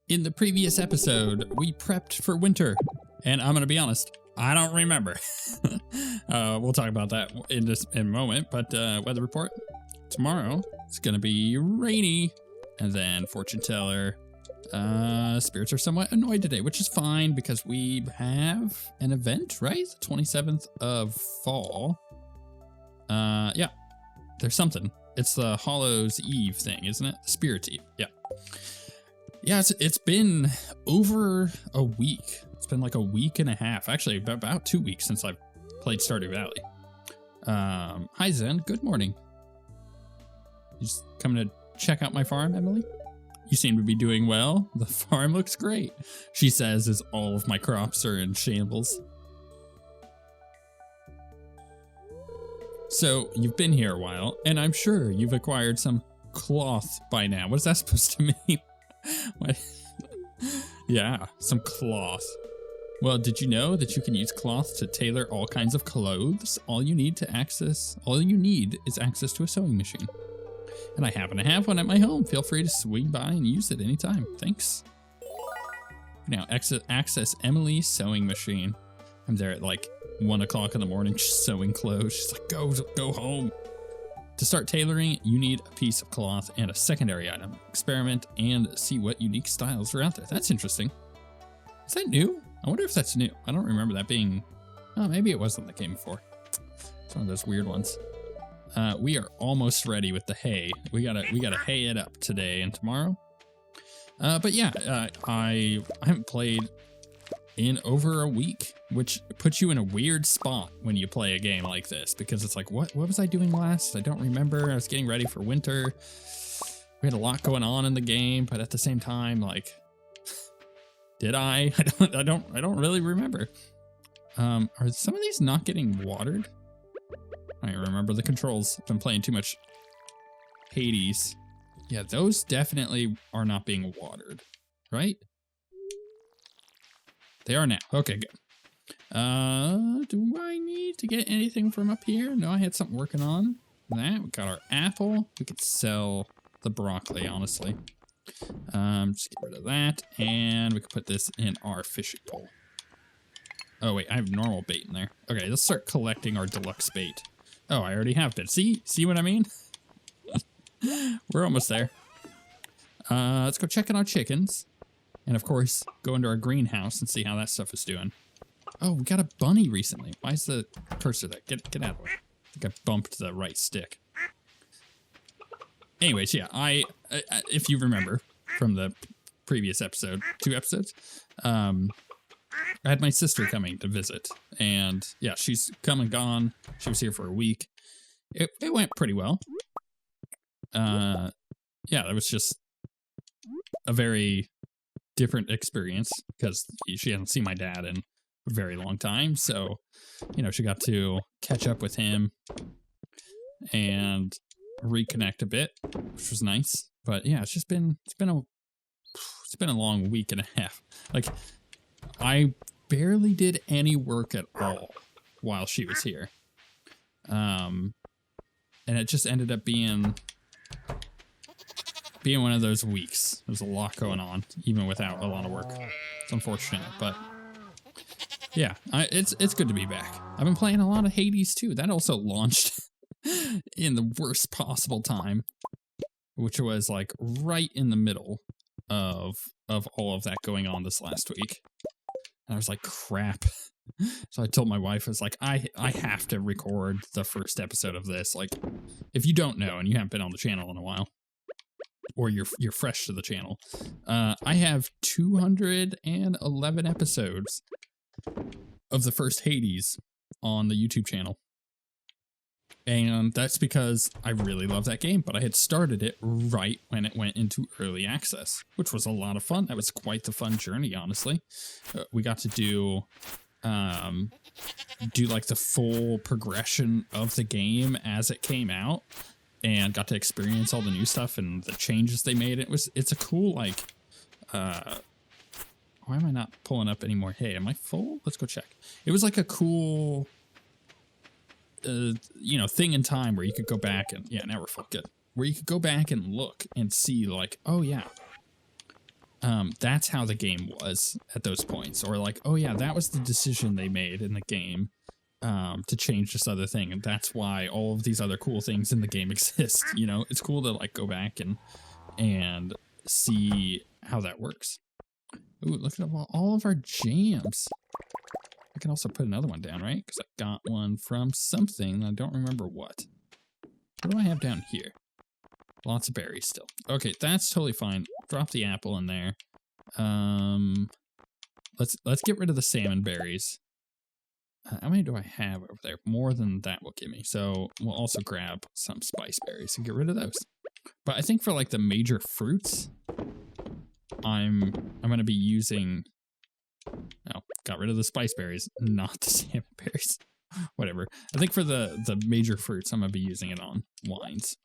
In the previous episode, we prepped for winter, and I'm gonna be honest, I don't remember. We'll talk about that in a moment, but weather report. Tomorrow, it's gonna be rainy, and then fortune teller. Spirits are somewhat annoyed today, which is fine because we have an event, right? The 27th of fall. Yeah, there's something. It's the Hollow's Eve thing, isn't it? Spirit Eve, yeah. Yeah, it's been over a week. It's been like a week and a half. Actually, about 2 weeks since I've played Stardew Valley. Hi, Zen. Good morning. You just coming to check out my farm, Emily? You seem to be doing well. The farm looks great, she says as all of my crops are in shambles. So, you've been here a while, and I'm sure you've acquired some cloth by now. What is that supposed to mean? What? Yeah, some cloth. Well, did you know that you can use cloth to tailor all kinds of clothes? All you need is access to a sewing machine. And I happen to have one at my home. Feel free to swing by and use it anytime. Thanks. Now, access Emily's sewing machine. I'm there at like 1 o'clock in the morning sewing clothes. She's like, go home. To start tailoring, you need a piece of cloth and a secondary item. Experiment and see what unique styles are out there. That's interesting. Is that new? I wonder if that's new. I don't remember that being... Oh, maybe it wasn't that came before. It's one of those weird ones. We are almost ready with the hay. We gotta hay it up today and tomorrow. But yeah, I haven't played in over a week, which puts you in a weird spot when you play a game like this, because it's like, what was I doing last? I don't remember. I was getting ready for winter. We had a lot going on in the game, but at the same time, like, did I? I don't really remember. Are some of these not getting watered? I don't remember the controls. I've been playing too much Hades. Yeah, those definitely are not being watered, right? They are now. Okay, good. Do I need to get anything from up here? No, I had something working on that. We got our apple. We could sell the broccoli, honestly. Just get rid of that. And we could put this in our fishing pole. Oh, wait, I have normal bait in there. Okay, let's start collecting our deluxe bait. Oh, I already have been. See what I mean? We're almost there. Let's go check on our chickens. And of course, go into our greenhouse and see how that stuff is doing. Oh, we got a bunny recently. Why is the cursor there? Get out of the way. I think I bumped the right stick. Anyways, yeah, I if you remember from the previous episode, 2 episodes, I had my sister coming to visit. And yeah, she's come and gone. She was here for a week. It went pretty well. Yeah, it was just a very different experience because she hadn't seen my dad in a very long time. So, you know, she got to catch up with him and reconnect a bit, which was nice. But yeah, it's been a long week and a half. Like, I barely did any work at all while she was here. And it just ended up being one of those weeks. There's a lot going on, even without a lot of work. It's unfortunate, but yeah, it's good to be back. I've been playing a lot of Hades too. That also launched in the worst possible time, which was like right in the middle of all of that going on this last week. And I was like, crap. So I told my wife, I was like, I have to record the first episode of this. Like, if you don't know and you haven't been on the channel in a while, or you're fresh to the channel, I have 211 episodes of the first Hades on the YouTube channel. And that's because I really love that game, but I had started it right when it went into early access, which was a lot of fun. That was quite the fun journey, honestly. We got to do like the full progression of the game as it came out, and got to experience all the new stuff and the changes they made. It's a cool, like, why am I not pulling up any more hay? Am I full? Let's go check. It was like a cool, you know, thing in time where you could go back and, yeah, now we're full, good. Where you could go back and look and see, like, oh yeah, that's how the game was at those points. Or like, oh yeah, that was the decision they made in the game to change this other thing. And that's why all of these other cool things in the game exist. You know, it's cool to like go back and see how that works. Ooh, look at all of our jams. I can also put another one down, right? Because I got one from something. I don't remember what. What do I have down here? Lots of berries still. Okay, that's totally fine. Drop the apple in there. Let's get rid of the salmon berries. How many do I have over there? More than that will give me. So we'll also grab some spice berries and get rid of those. But I think for like the major fruits, I'm gonna be using. Oh, got rid of the spice berries, not the salmon berries. Whatever. I think for the major fruits, I'm gonna be using it on wines.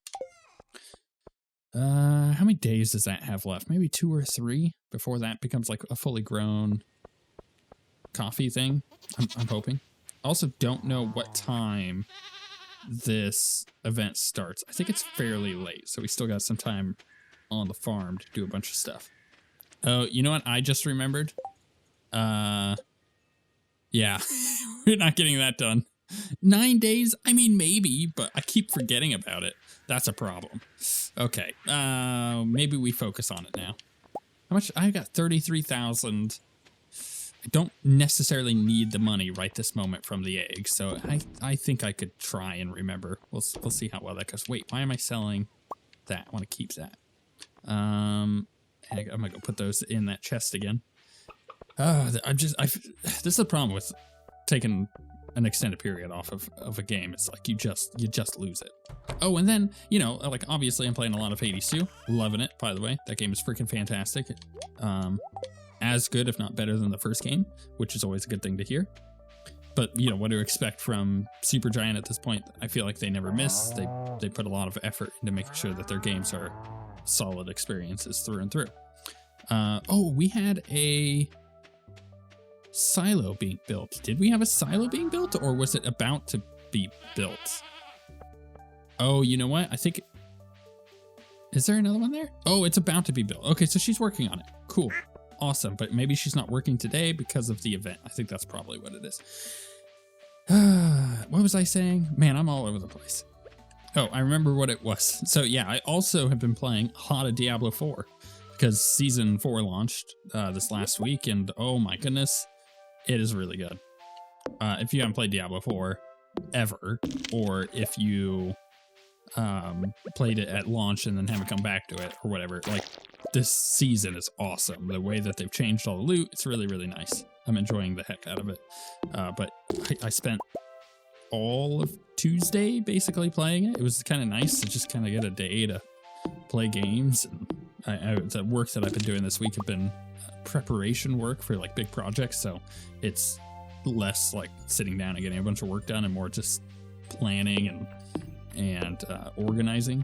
How many days does that have left? Maybe 2 or 3 before that becomes like a fully grown coffee thing. I'm hoping. Also, don't know what time this event starts. I think it's fairly late, so we still got some time on the farm to do a bunch of stuff. Oh, you know what? I just remembered. Yeah, we're not getting that done. 9 days? I mean, maybe, but I keep forgetting about it. That's a problem. Okay, maybe we focus on it now. How much? I got 33,000. I don't necessarily need the money right this moment from the eggs, so I think I could try and remember. We'll see how well that goes. Wait, why am I selling that? I want to keep that. I'm gonna go put those in that chest again. This is the problem with taking an extended period off of a game. It's like you just lose it. Oh, and then, you know, like obviously I'm playing a lot of Hades too. Loving it, by the way. That game is freaking fantastic. As good, if not better than the first game, which is always a good thing to hear. But, you know, what to expect from Supergiant at this point? I feel like they never miss. They put a lot of effort into making sure that their games are solid experiences through and through. Oh, we had a silo being built. Did we have a silo being built, or was it about to be built? Oh, you know what? I think... Is there another one there? Oh, it's about to be built. Okay, so she's working on it. Cool. Awesome, but maybe she's not working today because of the event. I think that's probably what it is. What was I saying? Man, I'm all over the place. Oh, I remember what it was. So yeah, I also have been playing a lot of Diablo 4 because Season 4 launched this last week, and oh my goodness, it is really good. If you haven't played Diablo 4 ever, or if you played it at launch and then haven't come back to it or whatever, like, this season is awesome. The way that they've changed all the loot, it's really, really nice. I'm enjoying the heck out of it. But I spent all of Tuesday basically playing it. It was kind of nice to just kind of get a day to play games. And the work that I've been doing this week have been preparation work for like big projects. So it's less like sitting down and getting a bunch of work done and more just planning and organizing.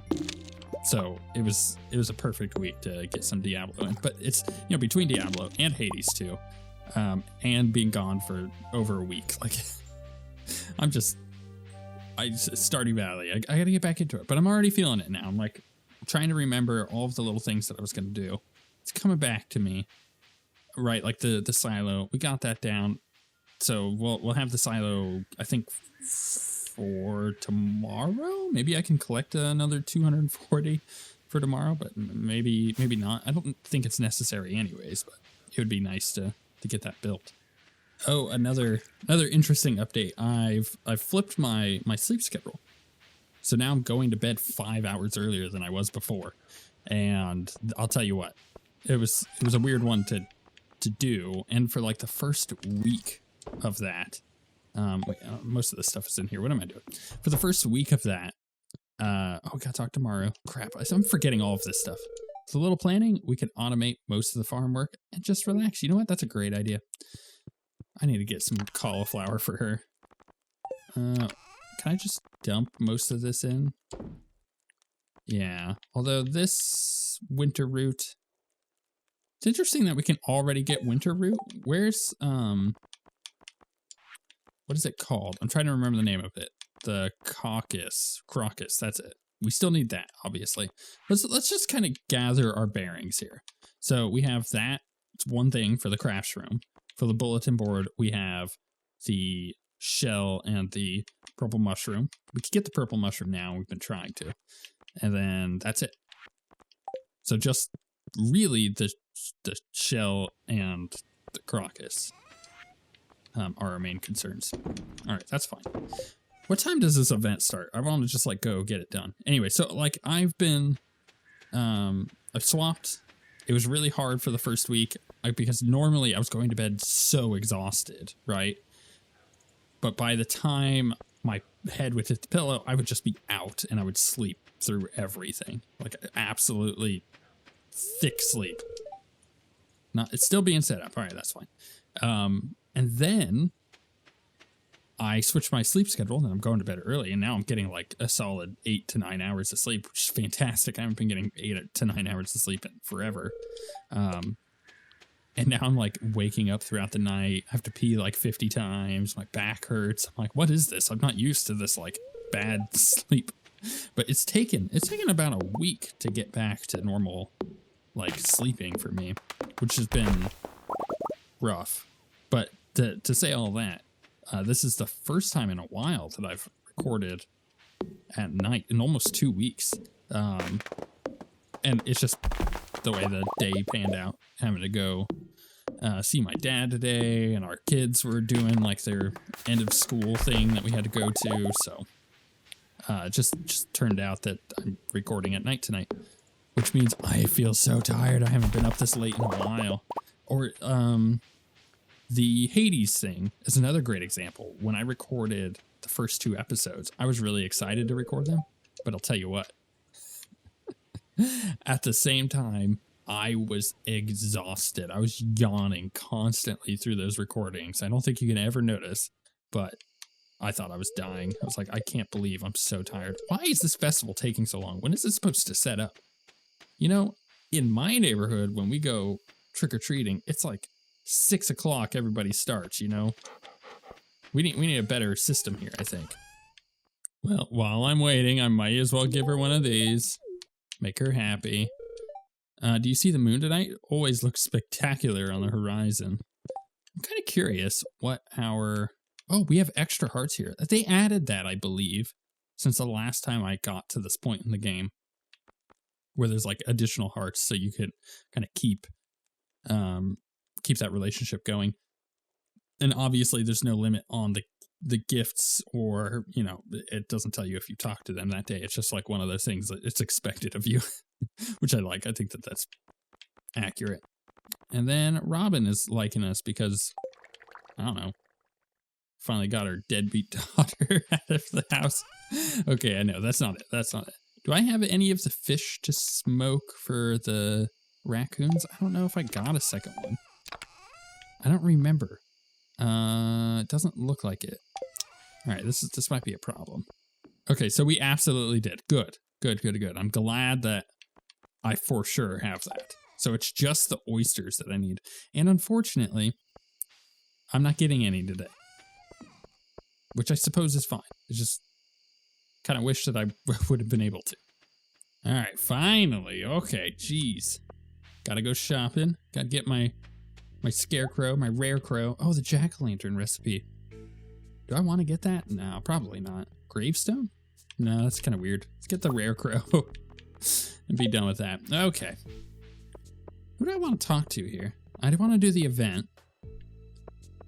So it was a perfect week to get some Diablo in. But it's, you know, between Diablo and Hades too, and being gone for over a week, like Stardew Valley. I got to get back into it, but I'm already feeling it now. I'm like trying to remember all of the little things that I was going to do. It's coming back to me, right? Like the silo, we got that down. So we'll have the silo, I think, for tomorrow. Maybe I can collect another 240 for tomorrow, but maybe not. I don't think it's necessary anyways, but it would be nice to get that built. Oh, another interesting update. I've flipped my sleep schedule. So now I'm going to bed 5 hours earlier than I was before. And I'll tell you what, it was a weird one to do. And for like the first week of that, wait, most of the stuff is in here. What am I doing? For the first week of that, we gotta talk tomorrow. Crap, I'm forgetting all of this stuff. With a little planning, we can automate most of the farm work and just relax. You know what? That's a great idea. I need to get some cauliflower for her. Can I just dump most of this in? Yeah, although this winter root... It's interesting that we can already get winter root. Where's, what is it called? I'm trying to remember the name of it. The crocus, that's it. We still need that, obviously. Let's just kind of gather our bearings here. So we have that. It's one thing for the crafts room. For the bulletin board, we have the shell and the purple mushroom. We could get the purple mushroom now. We've been trying to. And then that's it. So just really the shell and the crocus are our main concerns. All right, that's fine. What time does this event start? I want to just like go get it done. Anyway, so like I've swapped. It was really hard for the first week because normally I was going to bed so exhausted, right? But by the time my head would hit the pillow, I would just be out and I would sleep through everything. Like absolutely thick sleep. It's still being set up. All right, that's fine. And then I switched my sleep schedule and I'm going to bed early. And now I'm getting like a solid 8 to 9 hours of sleep, which is fantastic. I haven't been getting 8 to 9 hours of sleep in forever. And now I'm like waking up throughout the night. I have to pee like 50 times. My back hurts. I'm like, what is this? I'm not used to this like bad sleep. But it's taken about a week to get back to normal like sleeping for me, which has been rough. But to say all that, this is the first time in a while that I've recorded at night in almost 2 weeks. And it's just the way the day panned out, having to go see my dad today, and our kids were doing like their end of school thing that we had to go to. So just turned out that I'm recording at night tonight, which means I feel so tired. I haven't been up this late in a while. Or the Hades thing is another great example. When I recorded the first 2 episodes, I was really excited to record them, but I'll tell you what, at the same time, I was exhausted. I was yawning constantly through those recordings. I don't think you can ever notice, but I thought I was dying. I was like, I can't believe I'm so tired. Why is this festival taking so long? When is it supposed to set up? You know, in my neighborhood, when we go trick-or-treating, it's like 6 o'clock everybody starts, you know? We need a better system here, I think. Well, while I'm waiting, I might as well give her one of these. Make her happy. Do you see the moon tonight? Always looks spectacular on the horizon. I'm kind of curious what our... Oh, we have extra hearts here. They added that, I believe, since the last time I got to this point in the game, where there's like additional hearts, so you could kind of keep that relationship going. And obviously, there's no limit on the gifts, or, you know, it doesn't tell you if you talk to them that day. It's just like one of those things that it's expected of you, which I like. I think that that's accurate. And then Robin is liking us because, I don't know, finally got her deadbeat daughter out of the house. Okay, I know. That's not it. That's not it. Do I have any of the fish to smoke for the raccoons? I don't know if I got a second one. I don't remember. It doesn't look like it. All right, this might be a problem. Okay, so we absolutely did. Good. I'm glad that I for sure have that. So it's just the oysters that I need. And unfortunately, I'm not getting any today, which I suppose is fine. It's just kind of wish that I would have been able to. All right, finally. Okay, geez. Gotta go shopping. Gotta get my scarecrow, my rare crow. Oh, the jack-o'-lantern recipe. Do I want to get that? No, probably not. Gravestone? No, that's kind of weird. Let's get the rare crow and be done with that. Okay. Who do I want to talk to here? I want to do the event.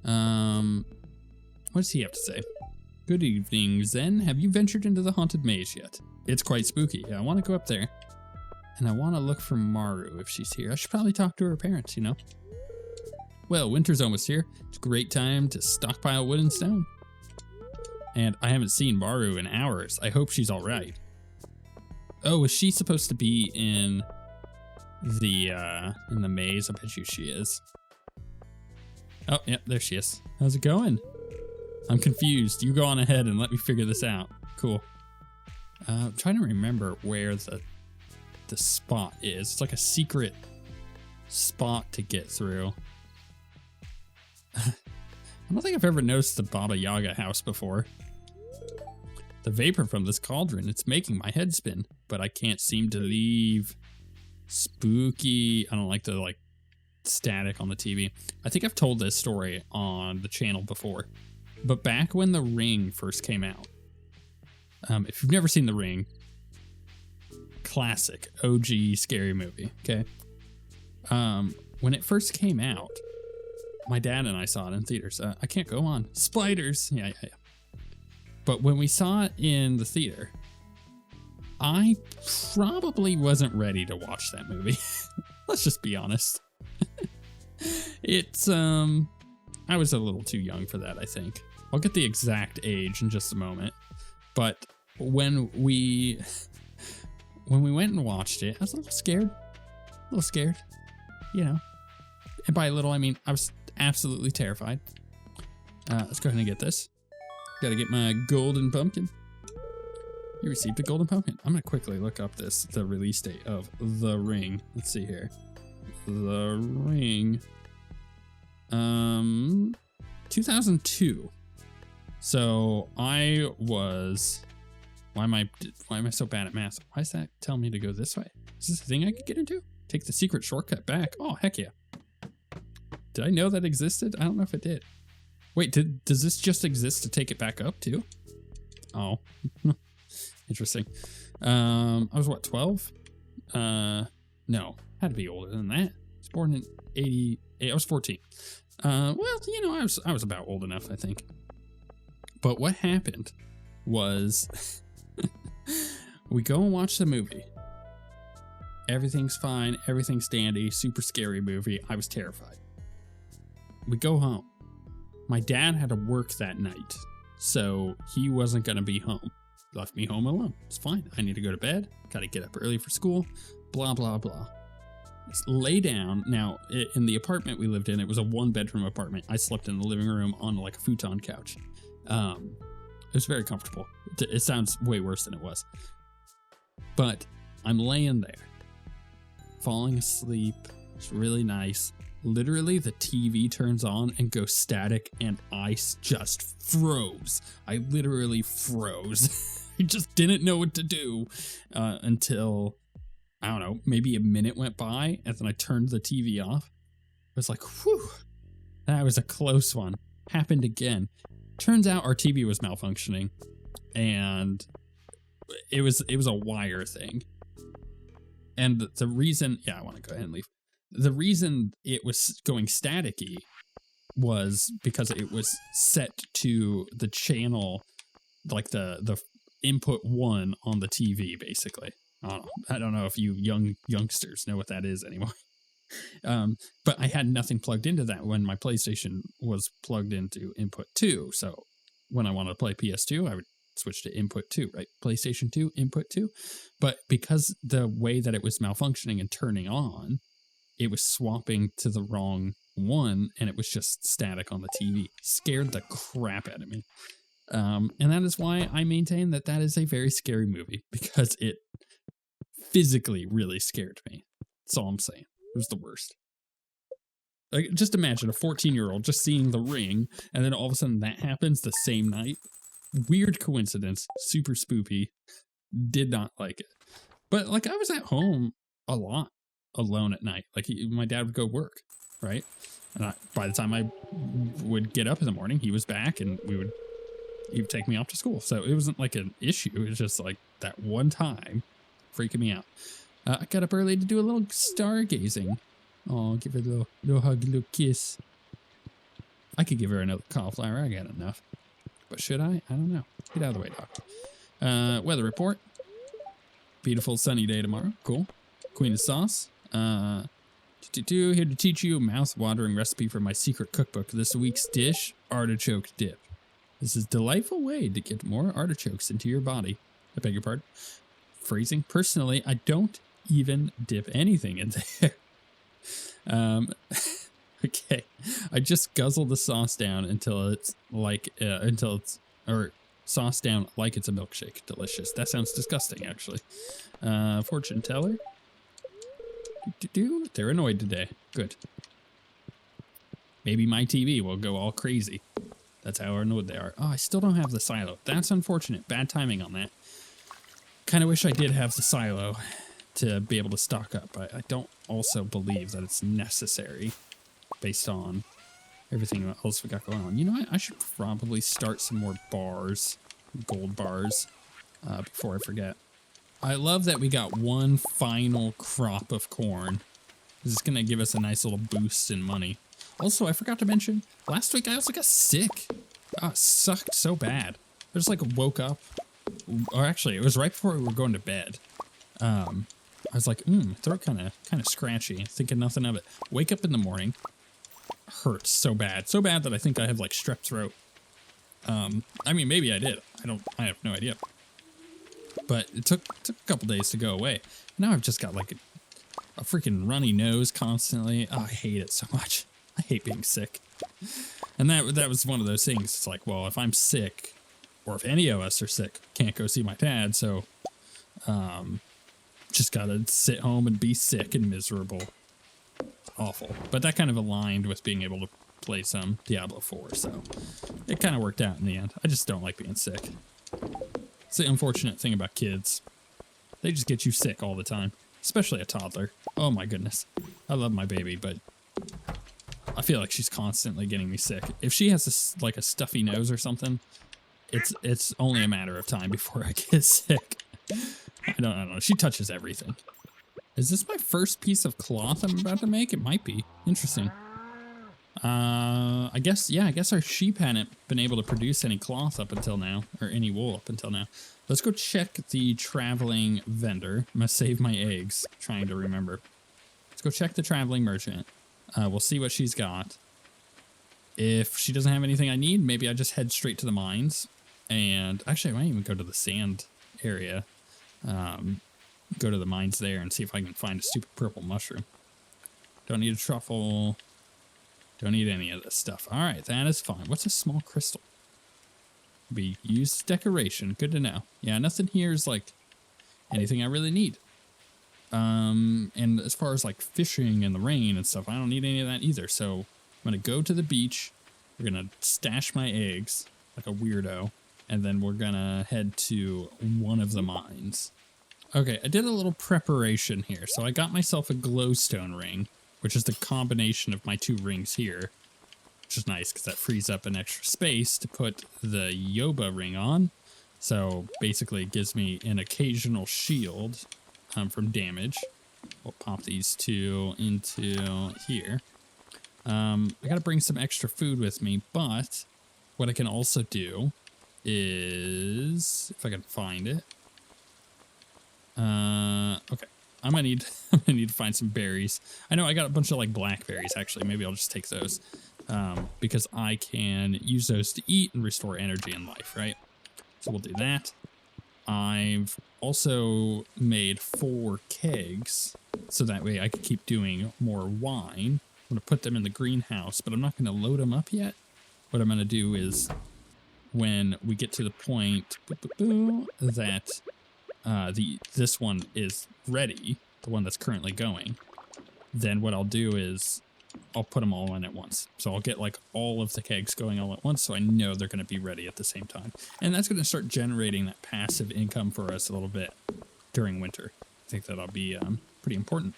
What does he have to say? Good evening, Zen. Have you ventured into the haunted maze yet? It's quite spooky. I want to go up there. And I want to look for Maru if she's here. I should probably talk to her parents, you know? Well, winter's almost here. It's a great time to stockpile wood and stone. And I haven't seen Maru in hours. I hope she's all right. Oh, is she supposed to be in the maze? I bet you she is. Oh, yep, there she is. How's it going? I'm confused. You go on ahead and let me figure this out. Cool. I'm trying to remember where the spot is. It's like a secret spot to get through. I don't think I've ever noticed the Baba Yaga house before. The vapor from this cauldron, it's making my head spin, but I can't seem to leave. spooky. I don't like the like static on the TV. I think I've told this story on the channel before, but back when The Ring first came out, if you've never seen The Ring, classic OG scary movie. Okay. When it first came out, my dad and I saw it in theaters. I can't go on. Spiders. Yeah. But when we saw it in the theater, I probably wasn't ready to watch that movie. Let's just be honest. I was a little too young for that, I think. I'll get the exact age in just a moment. But when we went and watched it, I was a little scared. You know. And by a little, I mean, I was absolutely terrified. Let's go ahead and get this. Gotta get my golden pumpkin. You received a golden pumpkin. I'm gonna quickly look up the release date of The Ring. Let's see here. The Ring. 2002. So I was. Why am I so bad at math? Why does that tell me to go this way? Is this a thing I could get into? Take the secret shortcut back. Oh, heck yeah. Did I know that existed? I don't know if it did. Wait, does this just exist to take it back up too? Oh, interesting. I was what, 12? No, had to be older than that. I was born in 88. I was 14. Well, you know, I was about old enough, I think. But what happened was we go and watch the movie. Everything's fine. Everything's dandy. Super scary movie. I was terrified. We go home. My dad had to work that night, so he wasn't going to be home. Left me home alone. It's fine. I need to go to bed. Got to get up early for school. Blah, blah, blah. Just lay down. Now, in the apartment we lived in, it was a 1-bedroom apartment. I slept in the living room on like a futon couch. It was very comfortable. It sounds way worse than it was. But I'm laying there, falling asleep. It's really nice. Literally, the TV turns on and goes static, and I just froze. I literally froze. I just didn't know what to do until, I don't know, maybe a minute went by, and then I turned the TV off. I was like, whew, that was a close one. Happened again. Turns out our TV was malfunctioning, and it was a wire thing. And the reason, I want to go ahead and leave. The reason it was going staticky was because it was set to the channel, like the input 1 on the TV, basically. I don't know if you youngsters know what that is anymore. But I had nothing plugged into that when my PlayStation was plugged into input 2. So when I wanted to play PS2, I would switch to input 2, right? PlayStation 2, input 2. But because the way that it was malfunctioning and turning on, it was swapping to the wrong one, and it was just static on the TV. Scared the crap out of me. And that is why I maintain that is a very scary movie, because it physically really scared me. That's all I'm saying. It was the worst. Like, just imagine a 14-year-old just seeing The Ring, and then all of a sudden that happens the same night. Weird coincidence. Super spoopy. Did not like it. But, like, I was at home a lot. Alone at night. Like, my dad would go work, right? And by the time I would get up in the morning, he was back, and he would take me off to school. So it wasn't like an issue. It was just like that one time freaking me out. I got up early to do a little stargazing. Oh, give her a little hug, a little kiss. I could give her another cauliflower. I got enough. But should I? I don't know. Get out of the way, Doc. Weather report. Beautiful sunny day tomorrow. Cool. Queen of sauce. Here to teach you a mouth-watering recipe from my secret cookbook. This week's dish, artichoke dip. This is a delightful way to get more artichokes into your body. I beg your pardon. Phrasing. Personally, I don't even dip anything in there. Okay. I just guzzle the sauce down until it's sauce down like it's a milkshake. Delicious. That sounds disgusting, actually. Fortune teller. They're annoyed today. Good. Maybe my TV will go all crazy. That's how annoyed they are. Oh, I still don't have the silo. That's unfortunate. Bad timing on that. Kind of wish I did have the silo to be able to stock up. I don't also believe that it's necessary based on everything else we got going on. You know what? I should probably start some more bars, gold bars, before I forget. I love that we got one final crop of corn. This is going to give us a nice little boost in money. Also, I forgot to mention, last week I also got sick. Oh, it sucked so bad. I just like woke up, or actually it was right before we were going to bed. I was like, throat kind of scratchy, thinking nothing of it. Wake up in the morning, hurts so bad that I think I have like strep throat. I mean, maybe I did. I have no idea. But it took a couple days to go away. Now I've just got like a freaking runny nose constantly. Oh, I hate it so much. I hate being sick. And that was one of those things. It's like, well, if I'm sick, or if any of us are sick, can't go see my dad, so just gotta sit home and be sick and miserable. Awful. But that kind of aligned with being able to play some Diablo 4, so it kind of worked out in the end. I just don't like being sick. It's the unfortunate thing about kids. They just get you sick all the time, especially a toddler. Oh my goodness. I love my baby, but I feel like she's constantly getting me sick. If she has like a stuffy nose or something, it's only a matter of time before I get sick. I don't know. She touches everything. Is this my first piece of cloth I'm about to make? It might be. Interesting. I guess our sheep hadn't been able to produce any cloth up until now, or any wool up until now. Let's go check the traveling vendor. I'm gonna save my eggs, trying to remember. Let's go check the traveling merchant. We'll see what she's got. If she doesn't have anything I need, maybe I just head straight to the mines. And actually, I might even go to the sand area. Go to the mines there and see if I can find a stupid purple mushroom. Don't need a truffle. Don't need any of this stuff. All right, that is fine. What's a small crystal? Be used as decoration. Good to know. Yeah, nothing here is like anything I really need. And as far as like fishing in the rain and stuff, I don't need any of that either. So I'm going to go to the beach. We're going to stash my eggs like a weirdo. And then we're going to head to one of the mines. Okay, I did a little preparation here. So I got myself a glowstone ring, which is the combination of my two rings here, which is nice because that frees up an extra space to put the Yoba ring on. So basically it gives me an occasional shield from damage. We'll pop these two into here. I gotta bring some extra food with me, but what I can also do is, if I can find it. Okay. I'm gonna need to find some berries. I know I got a bunch of like blackberries actually. Maybe I'll just take those because I can use those to eat and restore energy in life, right? So we'll do that. I've also made 4 kegs so that way I can keep doing more wine. I'm gonna put them in the greenhouse, but I'm not gonna load them up yet. What I'm gonna do is when we get to the point that this one is ready, the one that's currently going, then what I'll do is I'll put them all in at once. So I'll get like all of the kegs going all at once so I know they're going to be ready at the same time. And that's going to start generating that passive income for us a little bit during winter. I think that'll be pretty important.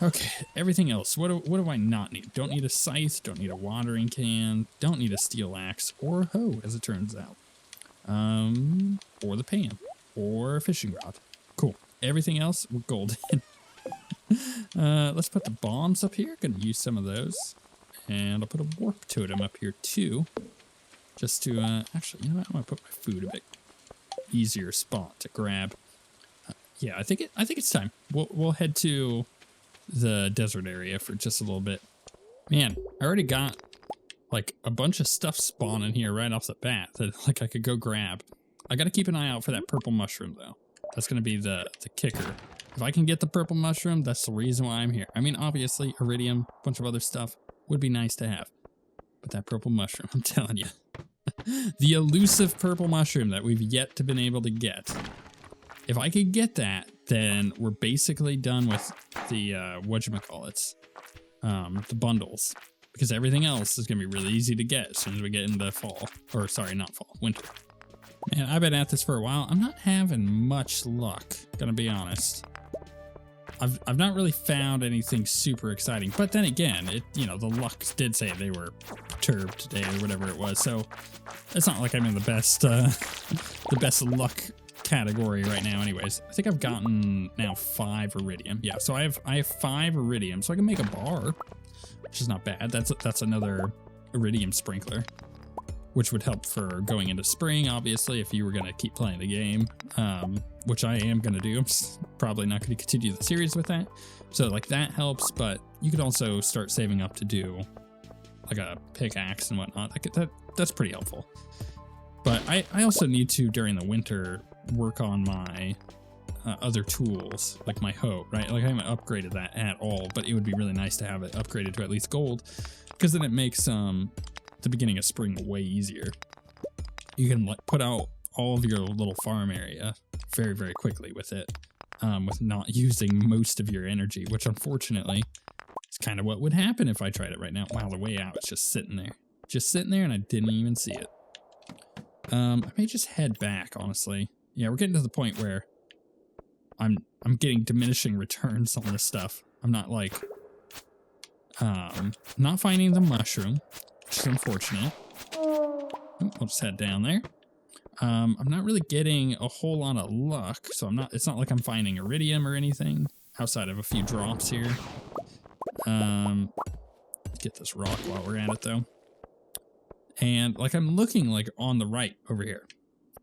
Okay, everything else. What do I not need? Don't need a scythe, don't need a watering can, don't need a steel axe or a hoe, as it turns out. Or the pan. Or a fishing rod. Cool. Everything else, we're golden. Let's put the bombs up here. Gonna use some of those. And I'll put a warp totem up here too. Just to, actually, you know what? I'm gonna put my food a bit easier spot to grab. Yeah, I think it's time. We'll head to the desert area for just a little bit. Man, I already got like a bunch of stuff spawning here right off the bat that like I could go grab. I gotta keep an eye out for that purple mushroom though. That's gonna be the kicker. If I can get the purple mushroom, that's the reason why I'm here. I mean, obviously, iridium, a bunch of other stuff would be nice to have. But that purple mushroom, I'm telling you. The elusive purple mushroom that we've yet to been able to get. If I could get that, then we're basically done with the, whatchamacallits, the bundles. Because everything else is gonna be really easy to get as soon as we get into fall. Or, sorry, not fall, winter. Man, I've been at this for a while. I'm not having much luck, gonna be honest. I've not really found anything super exciting, but then again, the luck did say they were perturbed today or whatever it was. So it's not like I'm in the best luck category right now. Anyways, I think I've gotten now 5 iridium. Yeah, so I have 5 iridium, so I can make a bar, which is not bad. That's another iridium sprinkler, which would help for going into spring, obviously, if you were going to keep playing the game, which I am going to do. I'm probably not going to continue the series with that. So, like, that helps, but you could also start saving up to do, like, a pickaxe and whatnot. That's pretty helpful. But I also need to, during the winter, work on my other tools, like my hoe, right? Like, I haven't upgraded that at all, but it would be really nice to have it upgraded to at least gold, because then it makes the beginning of spring way easier. You can put out all of your little farm area very, very quickly with it, with not using most of your energy, which unfortunately is kind of what would happen if I tried it right now. Wow, the way out is just sitting there, and I didn't even see it. I may just head back, honestly. Yeah, we're getting to the point where I'm getting diminishing returns on this stuff. I'm not like not finding the mushroom, which is unfortunate. I'll just head down there. I'm not really getting a whole lot of luck, so it's not like I'm finding iridium or anything outside of a few drops here. Get this rock while we're at it though. And like I'm looking like on the right over here.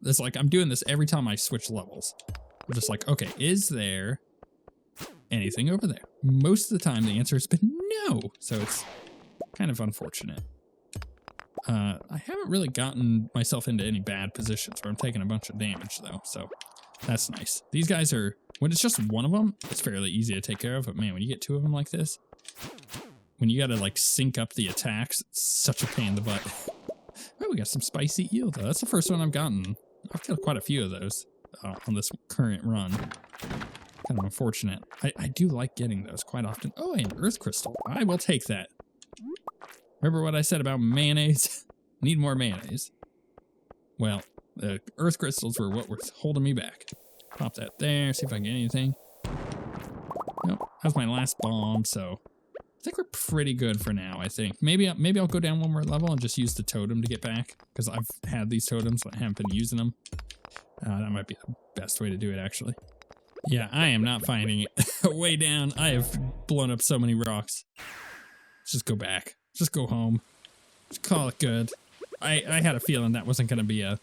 It's like I'm doing this every time I switch levels. I'm just like, okay, is there anything over there? Most of the time the answer has been no. So it's kind of unfortunate. I haven't really gotten myself into any bad positions where I'm taking a bunch of damage though, so that's nice. These guys are, when it's just one of them, it's fairly easy to take care of, but man, when you get 2 of them like this, when you gotta like sync up the attacks, it's such a pain in the butt. Oh, we got some spicy eel though. That's the first one I've gotten. I've got quite a few of those on this current run. Kind of unfortunate. I do like getting those quite often. Oh, an earth crystal. I will take that. Remember what I said about mayonnaise? Need more mayonnaise. Well, the earth crystals were what were holding me back. Pop that there, see if I can get anything. Nope, that was my last bomb, so I think we're pretty good for now, I think. Maybe I'll go down one more level and just use the totem to get back, because I've had these totems, but I haven't been using them. That might be the best way to do it, actually. Yeah, I am not finding it. Way down, I have blown up so many rocks. Let's just go back. Just go home. Just call it good. I had a feeling that wasn't going to be a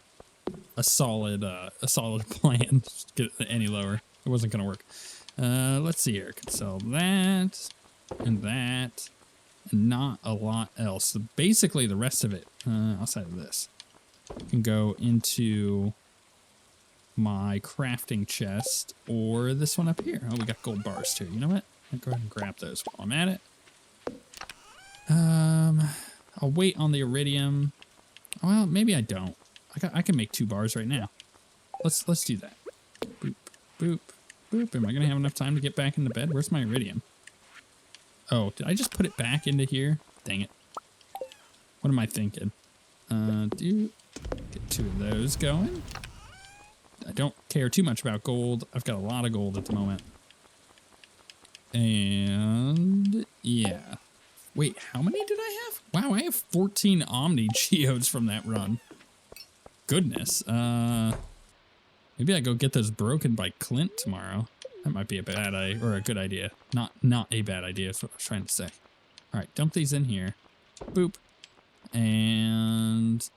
solid plan. Just get it any lower. It wasn't going to work. Let's see here. Could sell that and that, and not a lot else. So basically, the rest of it outside of this can go into my crafting chest or this one up here. Oh, we got gold bars too. You know what? I'll go ahead and grab those while I'm at it. I'll wait on the iridium. Well, maybe I don't. I can make 2 bars right now. Let's do that. Boop, boop, boop. Am I gonna have enough time to get back into bed? Where's my iridium? Oh, did I just put it back into here? Dang it. What am I thinking? Get 2 of those going. I don't care too much about gold. I've got a lot of gold at the moment. And yeah. Wait, how many did I have? Wow, I have 14 Omni Geodes from that run. Goodness. Maybe I go get those broken by Clint tomorrow. That might be a bad idea, or a good idea. Not a bad idea, that's what I was trying to say. All right, dump these in here. Boop. And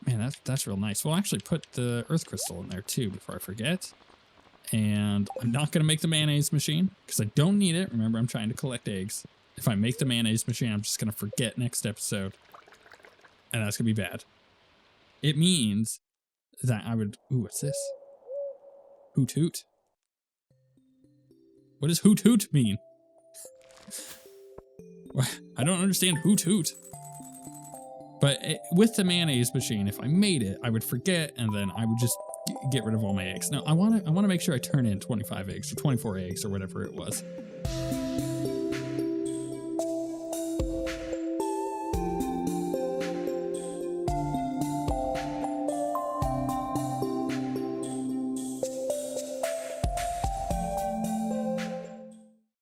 man, that's real nice. We'll actually put the earth crystal in there too before I forget. And I'm not gonna make the mayonnaise machine because I don't need it. Remember, I'm trying to collect eggs. If I make the mayonnaise machine, I'm just gonna forget next episode. And that's gonna be bad. It means that I would, ooh, what's this? Hoot hoot. What does hoot hoot mean? I don't understand hoot hoot. But with the mayonnaise machine, if I made it, I would forget, and then I would just get rid of all my eggs. Now, I want to make sure I turn in 25 eggs or 24 eggs or whatever it was.